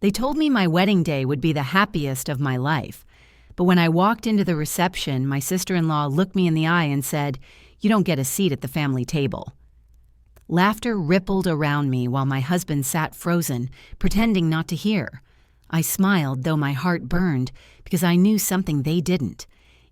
They told me my wedding day would be the happiest of my life. But when I walked into the reception, my sister-in-law looked me in the eye and said, "You don't get a seat at the family table." Laughter rippled around me while my husband sat frozen, pretending not to hear. I smiled, though my heart burned, because I knew something they didn't.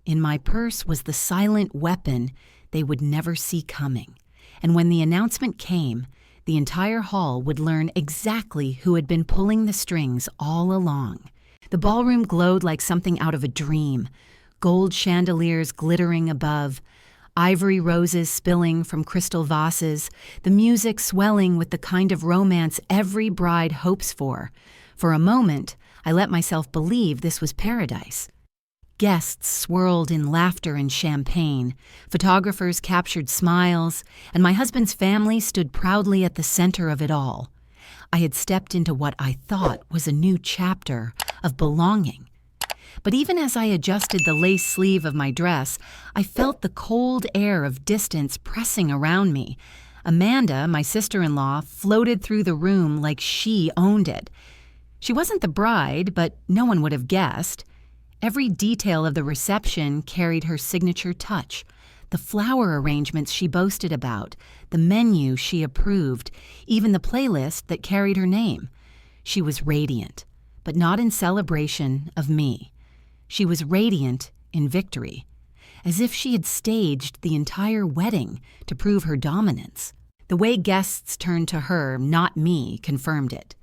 In my purse was the silent weapon they would never see coming. And when the announcement came, the entire hall would learn exactly who had been pulling the strings all along. The ballroom glowed like something out of a dream, gold chandeliers glittering above, ivory roses spilling from crystal vases, the music swelling with the kind of romance every bride hopes for. For a moment, I let myself believe this was paradise. Guests swirled in laughter and champagne, photographers captured smiles, and my husband's family stood proudly at the center of it all. I had stepped into what I thought was a new chapter of belonging. But even as I adjusted the lace sleeve of my dress, I felt the cold air of distance pressing around me. Amanda, my sister-in-law, floated through the room like she owned it. She wasn't the bride, but no one would have guessed. Every detail of the reception carried her signature touch. The flower arrangements she boasted about, the menu she approved, even the playlist that carried her name. She was radiant, but not in celebration of me. She was radiant in victory, as if she had staged the entire wedding to prove her dominance. The way guests turned to her, not me, confirmed it.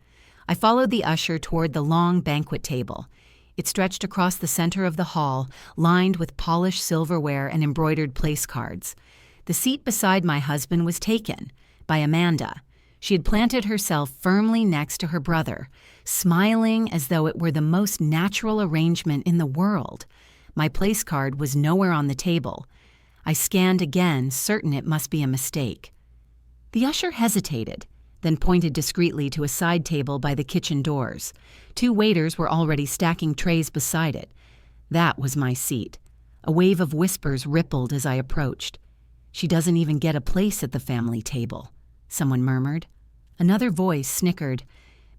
I followed the usher toward the long banquet table. It stretched across the center of the hall, lined with polished silverware and embroidered place cards. The seat beside my husband was taken by Amanda. She had planted herself firmly next to her brother, smiling as though it were the most natural arrangement in the world. My place card was nowhere on the table. I scanned again, certain it must be a mistake. The usher hesitated, then pointed discreetly to a side table by the kitchen doors. 2 waiters were already stacking trays beside it. That was my seat. A wave of whispers rippled as I approached. "She doesn't even get a place at the family table," someone murmured. Another voice snickered,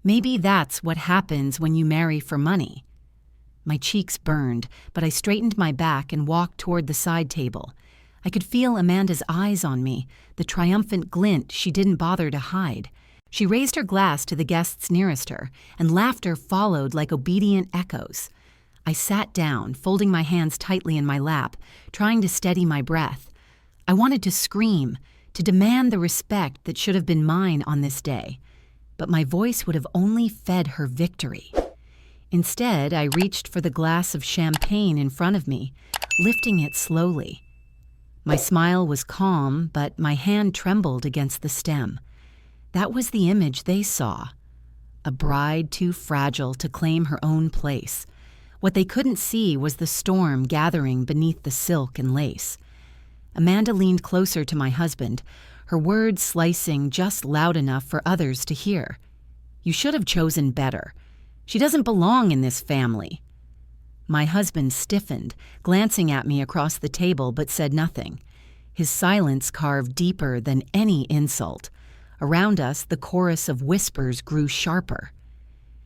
"Maybe that's what happens when you marry for money." My cheeks burned, but I straightened my back and walked toward the side table. I could feel Amanda's eyes on me, the triumphant glint she didn't bother to hide. She raised her glass to the guests nearest her, and laughter followed like obedient echoes. I sat down, folding my hands tightly in my lap, trying to steady my breath. I wanted to scream, to demand the respect that should have been mine on this day. But my voice would have only fed her victory. Instead, I reached for the glass of champagne in front of me, lifting it slowly. My smile was calm, but my hand trembled against the stem. That was the image they saw. A bride too fragile to claim her own place. What they couldn't see was the storm gathering beneath the silk and lace. Amanda leaned closer to my husband, her words slicing just loud enough for others to hear. "You should have chosen better. She doesn't belong in this family." My husband stiffened, glancing at me across the table, but said nothing. His silence carved deeper than any insult. Around us, the chorus of whispers grew sharper.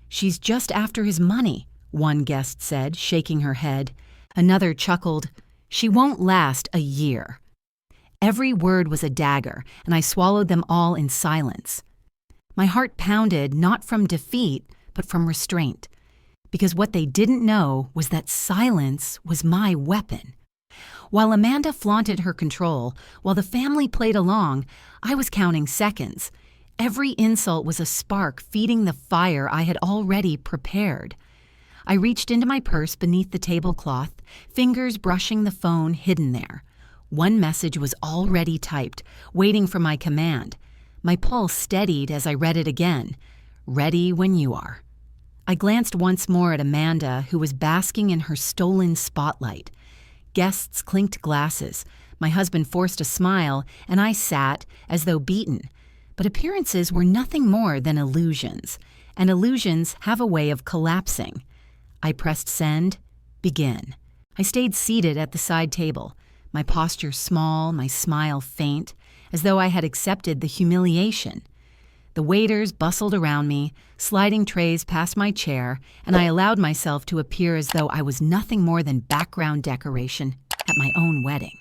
"She's just after his money," one guest said, shaking her head. Another chuckled, "She won't last a year." Every word was a dagger, and I swallowed them all in silence. My heart pounded not from defeat, but from restraint. Because what they didn't know was that silence was my weapon. While Amanda flaunted her control, while the family played along, I was counting seconds. Every insult was a spark feeding the fire I had already prepared. I reached into my purse beneath the tablecloth, fingers brushing the phone hidden there. One message was already typed, waiting for my command. My pulse steadied as I read it again. "Ready when you are." I glanced once more at Amanda, who was basking in her stolen spotlight. Guests clinked glasses. My husband forced a smile, and I sat as though beaten. But appearances were nothing more than illusions, and illusions have a way of collapsing. I pressed send, begin. I stayed seated at the side table, my posture small, my smile faint, as though I had accepted the humiliation. The waiters bustled around me, sliding trays past my chair, and I allowed myself to appear as though I was nothing more than background decoration at my own wedding.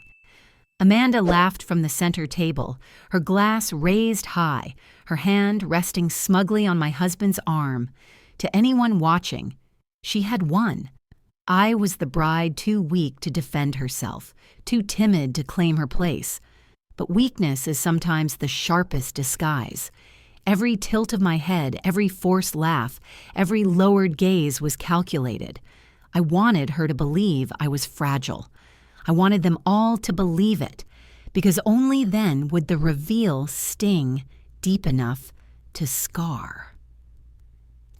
Amanda laughed from the center table, her glass raised high, her hand resting smugly on my husband's arm. To anyone watching, she had won. I was the bride too weak to defend herself, too timid to claim her place. But weakness is sometimes the sharpest disguise. Every tilt of my head, every forced laugh, every lowered gaze was calculated. I wanted her to believe I was fragile. I wanted them all to believe it, because only then would the reveal sting deep enough to scar.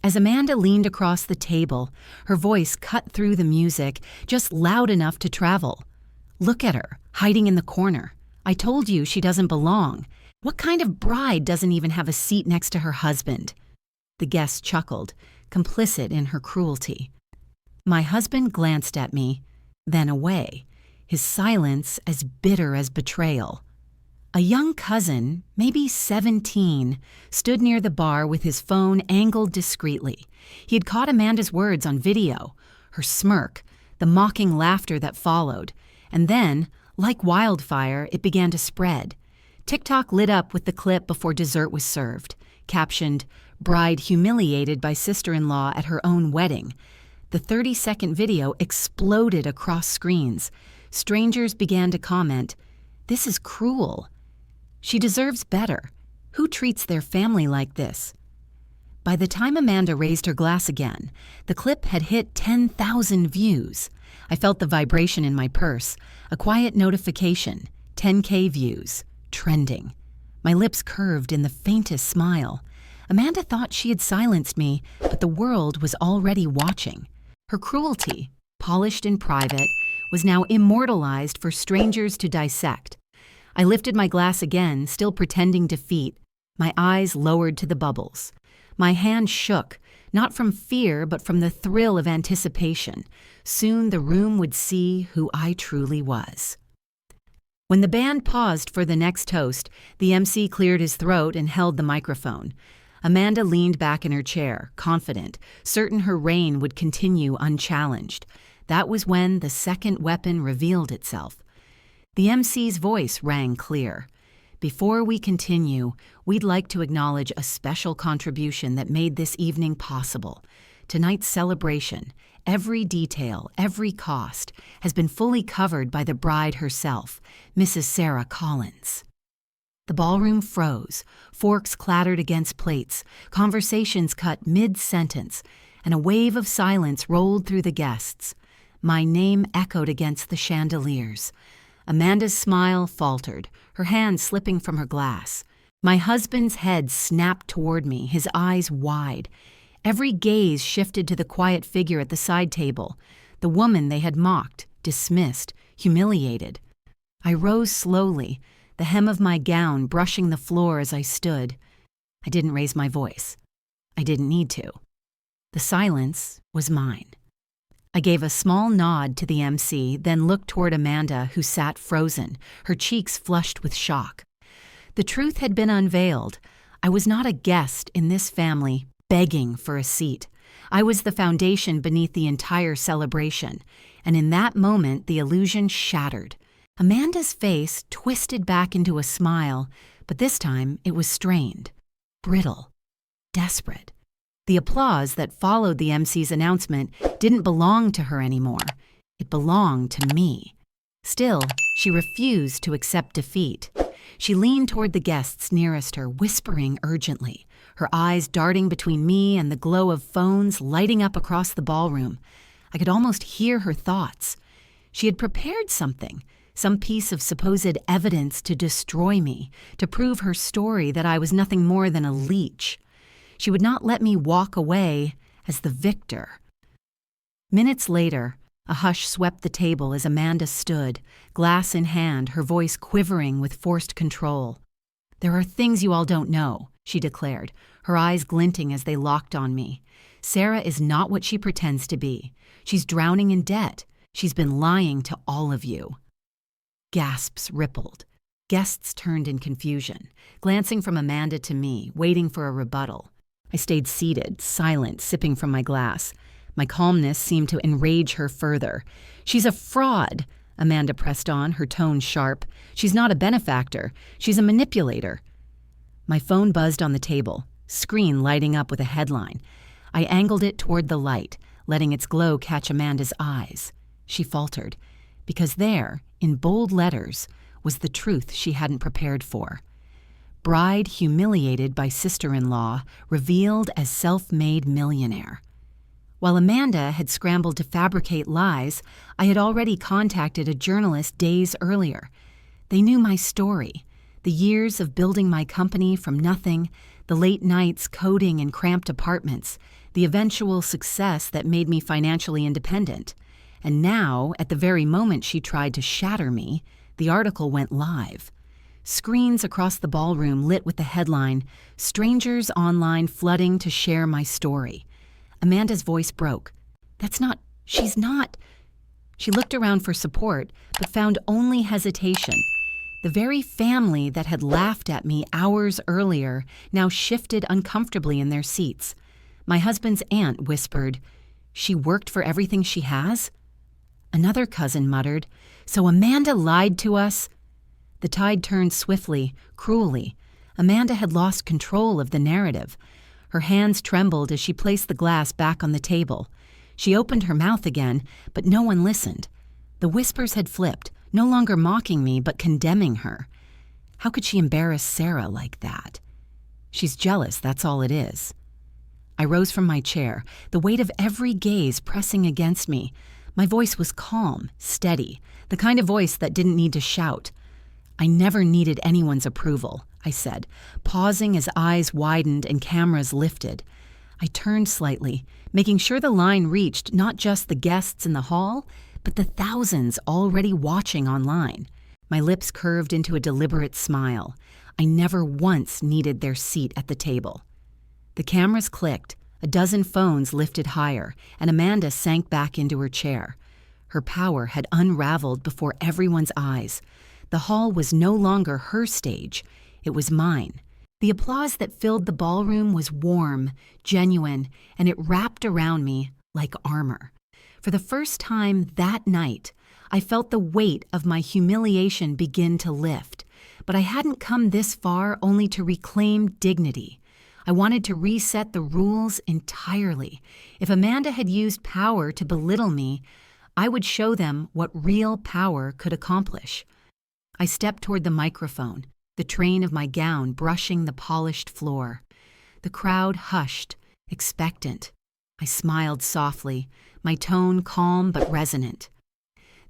As Amanda leaned across the table, her voice cut through the music, just loud enough to travel. "Look at her, hiding in the corner. I told you she doesn't belong. What kind of bride doesn't even have a seat next to her husband?" The guest chuckled, complicit in her cruelty. My husband glanced at me, then away, his silence as bitter as betrayal. A young cousin, maybe 17, stood near the bar with his phone angled discreetly. He had caught Amanda's words on video, her smirk, the mocking laughter that followed, and then, like wildfire, it began to spread. TikTok lit up with the clip before dessert was served, captioned, "Bride humiliated by sister-in-law at her own wedding." The 30-second video exploded across screens. Strangers began to comment, "This is cruel. She deserves better. Who treats their family like this?" By the time Amanda raised her glass again, the clip had hit 10,000 views. I felt the vibration in my purse, a quiet notification, 10K views, trending. My lips curved in the faintest smile. Amanda thought she had silenced me, but the world was already watching. Her cruelty, polished in private, was now immortalized for strangers to dissect. I lifted my glass again, still pretending defeat, my eyes lowered to the bubbles. My hand shook, not from fear, but from the thrill of anticipation. Soon the room would see who I truly was. When the band paused for the next toast, the MC cleared his throat and held the microphone. Amanda leaned back in her chair, confident, certain her reign would continue unchallenged. That was when the second weapon revealed itself. The MC's voice rang clear. "Before we continue, we'd like to acknowledge a special contribution that made this evening possible. Tonight's celebration, every detail, every cost, has been fully covered by the bride herself, Mrs. Sarah Collins." The ballroom froze, forks clattered against plates, conversations cut mid-sentence, and a wave of silence rolled through the guests. My name echoed against the chandeliers. Amanda's smile faltered, her hand slipping from her glass. My husband's head snapped toward me, his eyes wide. Every gaze shifted to the quiet figure at the side table, the woman they had mocked, dismissed, humiliated. I rose slowly, the hem of my gown brushing the floor as I stood. I didn't raise my voice. I didn't need to. The silence was mine. I gave a small nod to the MC, then looked toward Amanda, who sat frozen, her cheeks flushed with shock. The truth had been unveiled. I was not a guest in this family, begging for a seat. I was the foundation beneath the entire celebration, and in that moment the illusion shattered. Amanda's face twisted back into a smile, but this time it was strained, brittle, desperate. The applause that followed the MC's announcement didn't belong to her anymore. It belonged to me. Still, she refused to accept defeat. She leaned toward the guests nearest her, whispering urgently, her eyes darting between me and the glow of phones lighting up across the ballroom. I could almost hear her thoughts. She had prepared something, some piece of supposed evidence to destroy me, to prove her story that I was nothing more than a leech. She would not let me walk away as the victor. Minutes later, a hush swept the table as Amanda stood, glass in hand, her voice quivering with forced control. "There are things you all don't know," she declared, her eyes glinting as they locked on me. "Sarah is not what she pretends to be. She's drowning in debt. She's been lying to all of you." Gasps rippled. Guests turned in confusion, glancing from Amanda to me, waiting for a rebuttal. I stayed seated, silent, sipping from my glass. My calmness seemed to enrage her further. "She's a fraud," Amanda pressed on, her tone sharp. "She's not a benefactor. She's a manipulator." My phone buzzed on the table, screen lighting up with a headline. I angled it toward the light, letting its glow catch Amanda's eyes. She faltered, because there, in bold letters, was the truth she hadn't prepared for. Bride humiliated by sister-in-law, revealed as self-made millionaire. While Amanda had scrambled to fabricate lies, I had already contacted a journalist days earlier. They knew my story, the years of building my company from nothing, the late nights coding in cramped apartments, the eventual success that made me financially independent. And now, at the very moment she tried to shatter me, the article went live. Screens across the ballroom lit with the headline, "Strangers online flooding to share my story." Amanda's voice broke. She's not. She looked around for support, but found only hesitation. The very family that had laughed at me hours earlier now shifted uncomfortably in their seats. My husband's aunt whispered, "She worked for everything she has?" Another cousin muttered, "So Amanda lied to us?" The tide turned swiftly, cruelly. Amanda had lost control of the narrative. Her hands trembled as she placed the glass back on the table. She opened her mouth again, but no one listened. The whispers had flipped, no longer mocking me, but condemning her. How could she embarrass Sarah like that? She's jealous, that's all it is. I rose from my chair, the weight of every gaze pressing against me. My voice was calm, steady, the kind of voice that didn't need to shout. "I never needed anyone's approval," I said, pausing as eyes widened and cameras lifted. I turned slightly, making sure the line reached not just the guests in the hall, but the thousands already watching online. My lips curved into a deliberate smile. I never once needed their seat at the table. The cameras clicked, a dozen phones lifted higher, and Amanda sank back into her chair. Her power had unraveled before everyone's eyes. The hall was no longer her stage, it was mine. The applause that filled the ballroom was warm, genuine, and it wrapped around me like armor. For the first time that night, I felt the weight of my humiliation begin to lift. But I hadn't come this far only to reclaim dignity. I wanted to reset the rules entirely. If Amanda had used power to belittle me, I would show them what real power could accomplish. I stepped toward the microphone, the train of my gown brushing the polished floor. The crowd hushed, expectant. I smiled softly, my tone calm but resonant.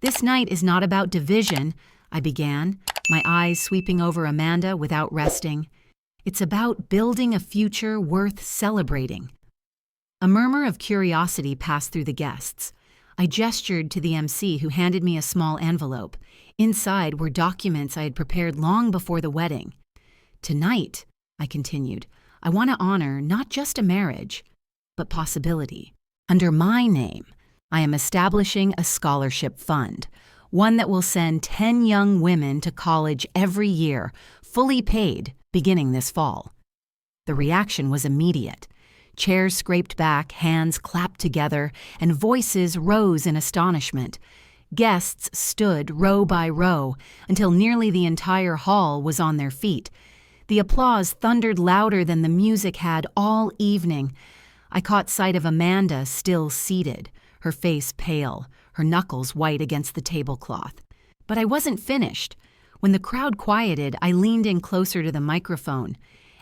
"This night is not about division," I began, my eyes sweeping over Amanda without resting. "It's about building a future worth celebrating." A murmur of curiosity passed through the guests. I gestured to the MC, who handed me a small envelope. Inside were documents I had prepared long before the wedding. "Tonight," I continued, "I want to honor not just a marriage, but possibility. Under my name, I am establishing a scholarship fund, one that will send 10 young women to college every year, fully paid, beginning this fall." The reaction was immediate. Chairs scraped back, hands clapped together, and voices rose in astonishment. Guests stood row by row until nearly the entire hall was on their feet. The applause thundered louder than the music had all evening. I caught sight of Amanda still seated, her face pale, her knuckles white against the tablecloth. But I wasn't finished. When the crowd quieted, I leaned in closer to the microphone.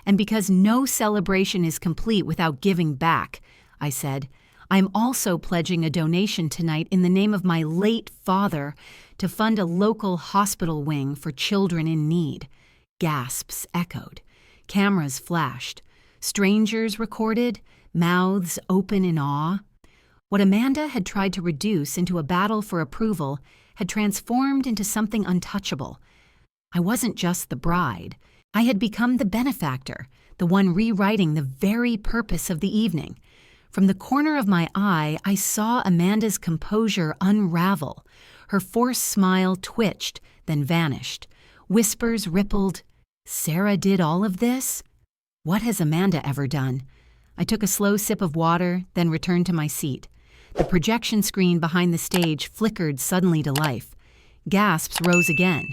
"And because no celebration is complete without giving back," I said, "I'm also pledging a donation tonight in the name of my late father to fund a local hospital wing for children in need." Gasps echoed. Cameras flashed. Strangers recorded, mouths open in awe. What Amanda had tried to reduce into a battle for approval had transformed into something untouchable. I wasn't just the bride. I had become the benefactor, the one rewriting the very purpose of the evening. From the corner of my eye, I saw Amanda's composure unravel. Her forced smile twitched, then vanished. Whispers rippled. Sarah did all of this? What has Amanda ever done? I took a slow sip of water, then returned to my seat. The projection screen behind the stage flickered suddenly to life. Gasps rose again,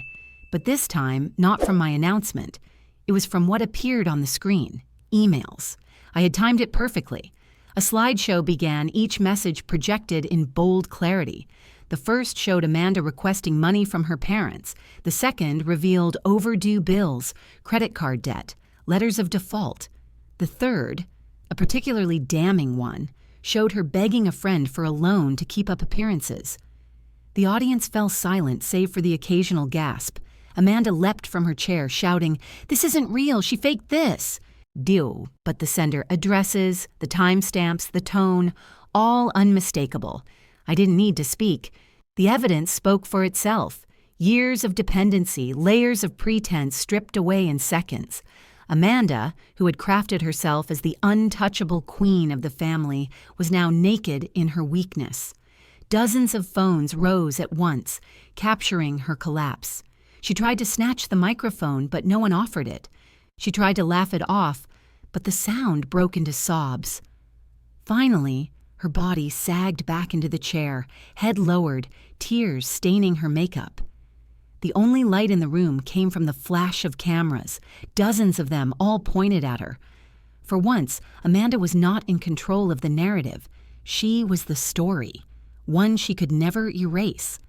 but this time not from my announcement. It was from what appeared on the screen. Emails. I had timed it perfectly. A slideshow began, each message projected in bold clarity. The first showed Amanda requesting money from her parents. The second revealed overdue bills, credit card debt, letters of default. The third, a particularly damning one, showed her begging a friend for a loan to keep up appearances. The audience fell silent save for the occasional gasp. Amanda leapt from her chair, shouting, "This isn't real, she faked this!" Dio, but the sender, addresses, the timestamps, the tone, all unmistakable. I didn't need to speak. The evidence spoke for itself. Years of dependency, layers of pretense stripped away in seconds. Amanda, who had crafted herself as the untouchable queen of the family, was now naked in her weakness. Dozens of phones rose at once, capturing her collapse. She tried to snatch the microphone, but no one offered it. She tried to laugh it off, but the sound broke into sobs. Finally, her body sagged back into the chair, head lowered, tears staining her makeup. The only light in the room came from the flash of cameras, dozens of them all pointed at her. For once, Amanda was not in control of the narrative. She was the story, one she could never erase.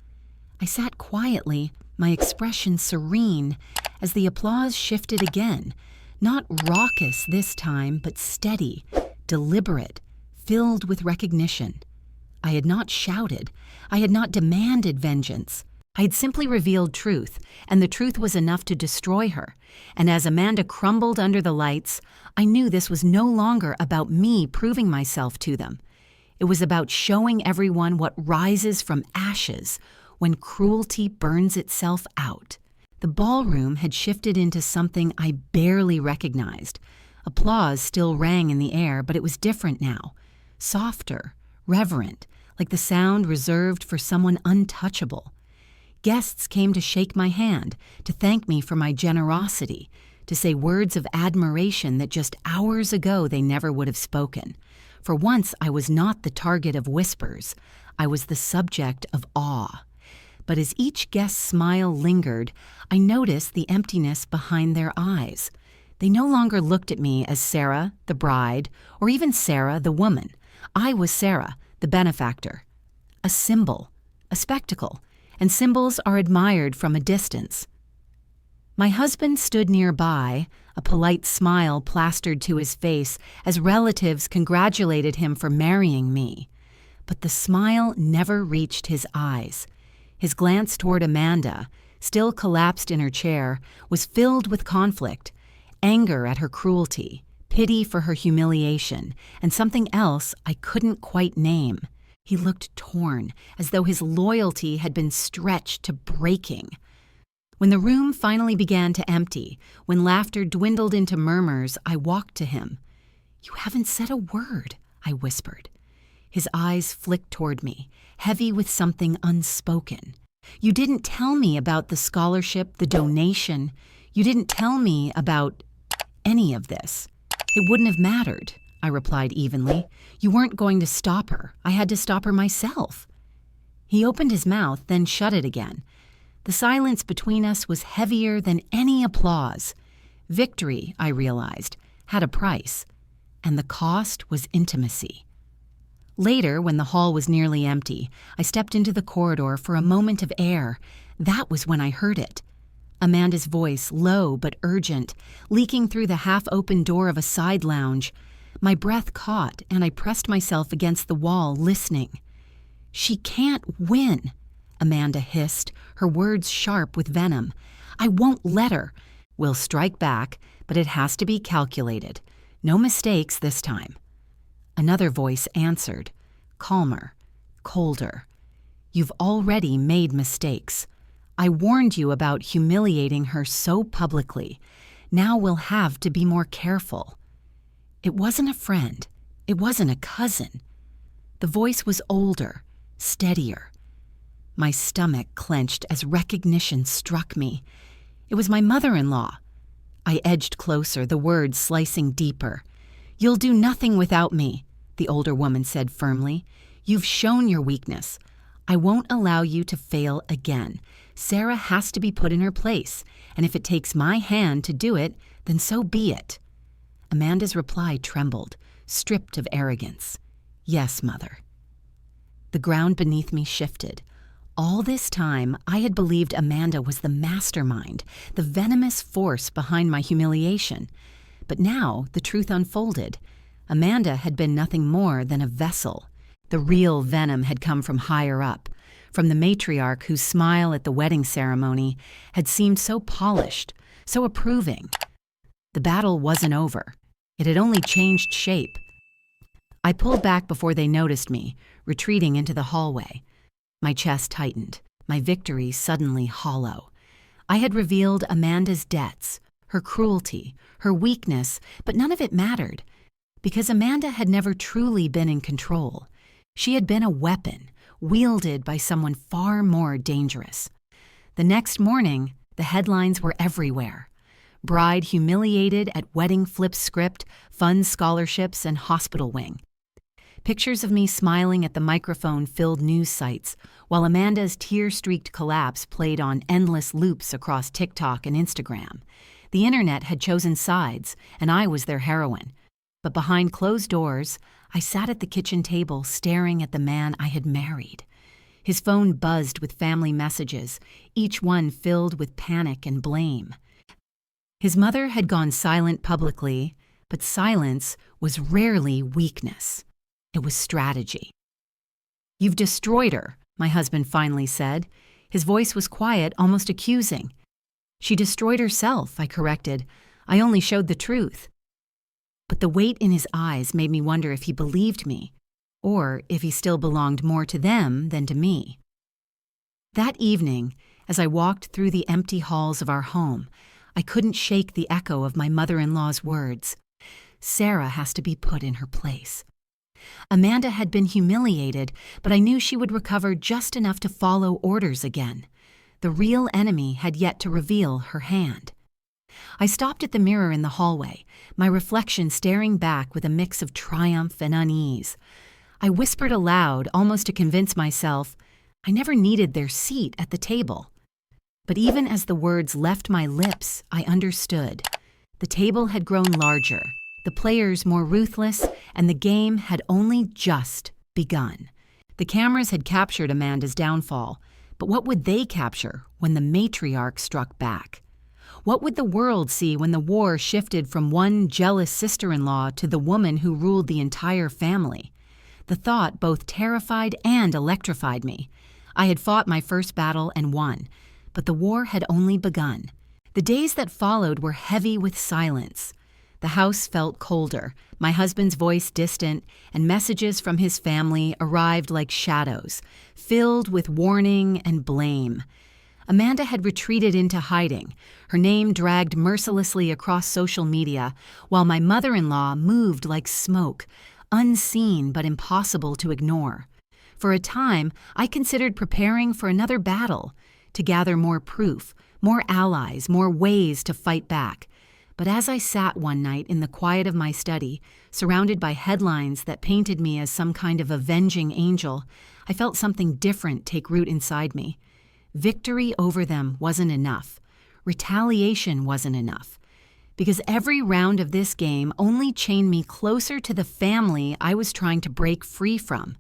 I sat quietly, my expression serene, as the applause shifted again, not raucous this time, but steady, deliberate, filled with recognition. I had not shouted. I had not demanded vengeance. I had simply revealed truth, and the truth was enough to destroy her. And as Amanda crumbled under the lights, I knew this was no longer about me proving myself to them. It was about showing everyone what rises from ashes when cruelty burns itself out. The ballroom had shifted into something I barely recognized. Applause still rang in the air, but it was different now. Softer, reverent, like the sound reserved for someone untouchable. Guests came to shake my hand, to thank me for my generosity, to say words of admiration that just hours ago they never would have spoken. For once, I was not the target of whispers. I was the subject of awe. But as each guest's smile lingered, I noticed the emptiness behind their eyes. They no longer looked at me as Sarah, the bride, or even Sarah, the woman. I was Sarah, the benefactor. A symbol, a spectacle, and symbols are admired from a distance. My husband stood nearby, a polite smile plastered to his face as relatives congratulated him for marrying me. But the smile never reached his eyes. His glance toward Amanda, still collapsed in her chair, was filled with conflict, anger at her cruelty, pity for her humiliation, and something else I couldn't quite name. He looked torn, as though his loyalty had been stretched to breaking. When the room finally began to empty, when laughter dwindled into murmurs, I walked to him. "You haven't said a word," I whispered. His eyes flicked toward me, heavy with something unspoken. "You didn't tell me about the scholarship, the donation. You didn't tell me about any of this." "It wouldn't have mattered," I replied evenly. "You weren't going to stop her. I had to stop her myself." He opened his mouth, then shut it again. The silence between us was heavier than any applause. Victory, I realized, had a price, and the cost was intimacy. Later, when the hall was nearly empty, I stepped into the corridor for a moment of air. That was when I heard it. Amanda's voice, low but urgent, leaking through the half-open door of a side lounge. My breath caught, and I pressed myself against the wall, listening. "She can't win," Amanda hissed, her words sharp with venom. "I won't let her. We'll strike back, but it has to be calculated. No mistakes this time." Another voice answered, calmer, colder. "You've already made mistakes. I warned you about humiliating her so publicly. Now we'll have to be more careful." It wasn't a friend. It wasn't a cousin. The voice was older, steadier. My stomach clenched as recognition struck me. It was my mother-in-law. I edged closer, the words slicing deeper. "You'll do nothing without me," the older woman said firmly. "You've shown your weakness. I won't allow you to fail again. Sarah has to be put in her place, and if it takes my hand to do it, then so be it." Amanda's reply trembled, stripped of arrogance. "Yes, Mother." The ground beneath me shifted. All this time, I had believed Amanda was the mastermind, the venomous force behind my humiliation. But now the truth unfolded. Amanda had been nothing more than a vessel. The real venom had come from higher up, from the matriarch whose smile at the wedding ceremony had seemed so polished, so approving. The battle wasn't over. It had only changed shape. I pulled back before they noticed me, retreating into the hallway. My chest tightened, my victory suddenly hollow. I had revealed Amanda's debts, her cruelty, her weakness, but none of it mattered, because Amanda had never truly been in control. She had been a weapon, wielded by someone far more dangerous. The next morning, the headlines were everywhere. Bride humiliated at wedding flip script, fund scholarships, and hospital wing. Pictures of me smiling at the microphone filled news sites, while Amanda's tear-streaked collapse played on endless loops across TikTok and Instagram. The internet had chosen sides, and I was their heroine. But behind closed doors, I sat at the kitchen table staring at the man I had married. His phone buzzed with family messages, each one filled with panic and blame. His mother had gone silent publicly, but silence was rarely weakness. It was strategy. "You've destroyed her," my husband finally said. His voice was quiet, almost accusing. "She destroyed herself," I corrected. "I only showed the truth." But the weight in his eyes made me wonder if he believed me, or if he still belonged more to them than to me. That evening, as I walked through the empty halls of our home, I couldn't shake the echo of my mother-in-law's words. Sarah has to be put in her place. Amanda had been humiliated, but I knew she would recover just enough to follow orders again. The real enemy had yet to reveal her hand. I stopped at the mirror in the hallway, my reflection staring back with a mix of triumph and unease. I whispered aloud, almost to convince myself, I never needed their seat at the table. But even as the words left my lips, I understood. The table had grown larger, the players more ruthless, and the game had only just begun. The cameras had captured Amanda's downfall, but what would they capture when the matriarch struck back? What would the world see when the war shifted from one jealous sister-in-law to the woman who ruled the entire family? The thought both terrified and electrified me. I had fought my first battle and won, but the war had only begun. The days that followed were heavy with silence. The house felt colder, my husband's voice distant, and messages from his family arrived like shadows, filled with warning and blame. Amanda had retreated into hiding, her name dragged mercilessly across social media, while my mother-in-law moved like smoke, unseen but impossible to ignore. For a time, I considered preparing for another battle, to gather more proof, more allies, more ways to fight back. But as I sat one night in the quiet of my study, surrounded by headlines that painted me as some kind of avenging angel, I felt something different take root inside me. Victory over them wasn't enough. Retaliation wasn't enough. Because every round of this game only chained me closer to the family I was trying to break free from.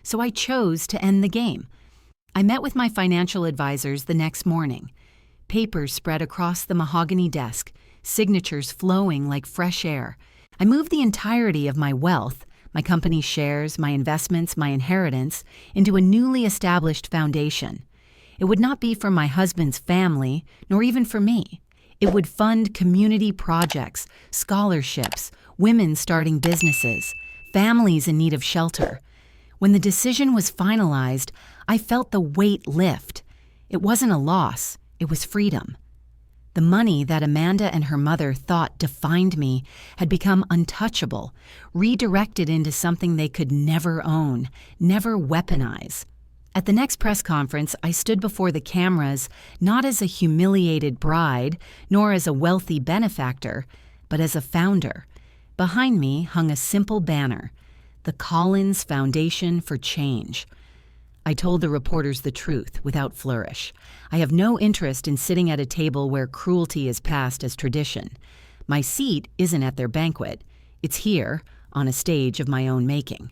So I chose to end the game. I met with my financial advisors the next morning. Papers spread across the mahogany desk, signatures flowing like fresh air. I moved the entirety of my wealth, my company's shares, my investments, my inheritance, into a newly established foundation. It would not be for my husband's family, nor even for me. It would fund community projects, scholarships, women starting businesses, families in need of shelter. When the decision was finalized, I felt the weight lift. It wasn't a loss, it was freedom. The money that Amanda and her mother thought defined me had become untouchable, redirected into something they could never own, never weaponize. At the next press conference, I stood before the cameras not as a humiliated bride, nor as a wealthy benefactor, but as a founder. Behind me hung a simple banner, the Collins Foundation for Change. I told the reporters the truth without flourish. I have no interest in sitting at a table where cruelty is passed as tradition. My seat isn't at their banquet. It's here, on a stage of my own making.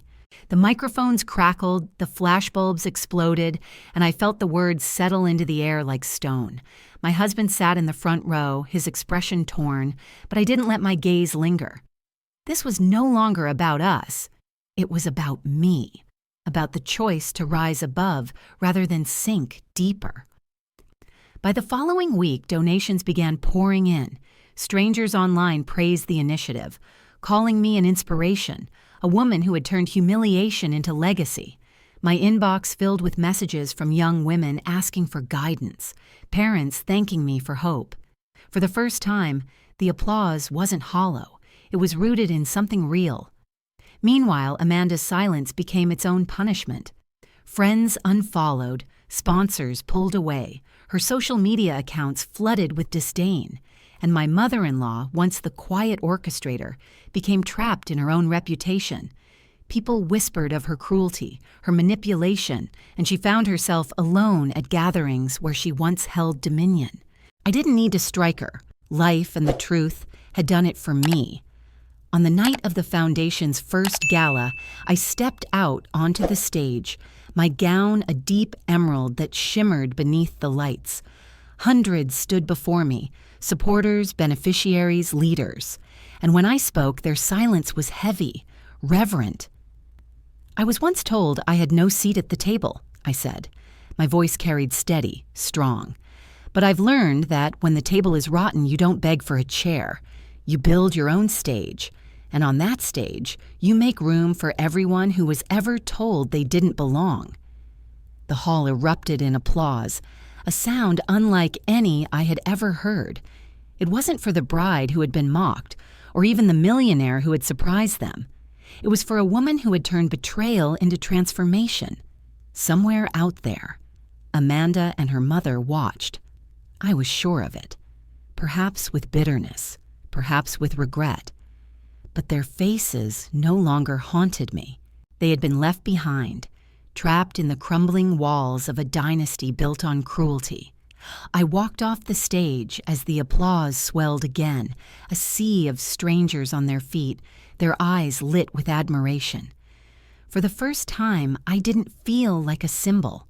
The microphones crackled, the flashbulbs exploded, and I felt the words settle into the air like stone. My husband sat in the front row, his expression torn, but I didn't let my gaze linger. This was no longer about us. It was about me, about the choice to rise above rather than sink deeper. By the following week, donations began pouring in. Strangers online praised the initiative, calling me an inspiration, a woman who had turned humiliation into legacy. My inbox filled with messages from young women asking for guidance, parents thanking me for hope. For the first time, the applause wasn't hollow. It was rooted in something real. Meanwhile, Amanda's silence became its own punishment. Friends unfollowed, sponsors pulled away, her social media accounts flooded with disdain, and my mother-in-law, once the quiet orchestrator, became trapped in her own reputation. People whispered of her cruelty, her manipulation, and she found herself alone at gatherings where she once held dominion. I didn't need to strike her. Life and the truth had done it for me. On the night of the Foundation's first gala, I stepped out onto the stage, my gown a deep emerald that shimmered beneath the lights. Hundreds stood before me, supporters, beneficiaries, leaders. And when I spoke, their silence was heavy, reverent. I was once told I had no seat at the table, I said. My voice carried steady, strong. But I've learned that when the table is rotten, you don't beg for a chair. You build your own stage. And on that stage, you make room for everyone who was ever told they didn't belong. The hall erupted in applause, a sound unlike any I had ever heard. It wasn't for the bride who had been mocked, or even the millionaire who had surprised them. It was for a woman who had turned betrayal into transformation. Somewhere out there, Amanda and her mother watched. I was sure of it. Perhaps with bitterness, perhaps with regret. But their faces no longer haunted me. They had been left behind, trapped in the crumbling walls of a dynasty built on cruelty. I walked off the stage as the applause swelled again, a sea of strangers on their feet, their eyes lit with admiration. For the first time, I didn't feel like a symbol.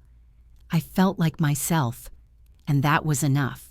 I felt like myself, and that was enough.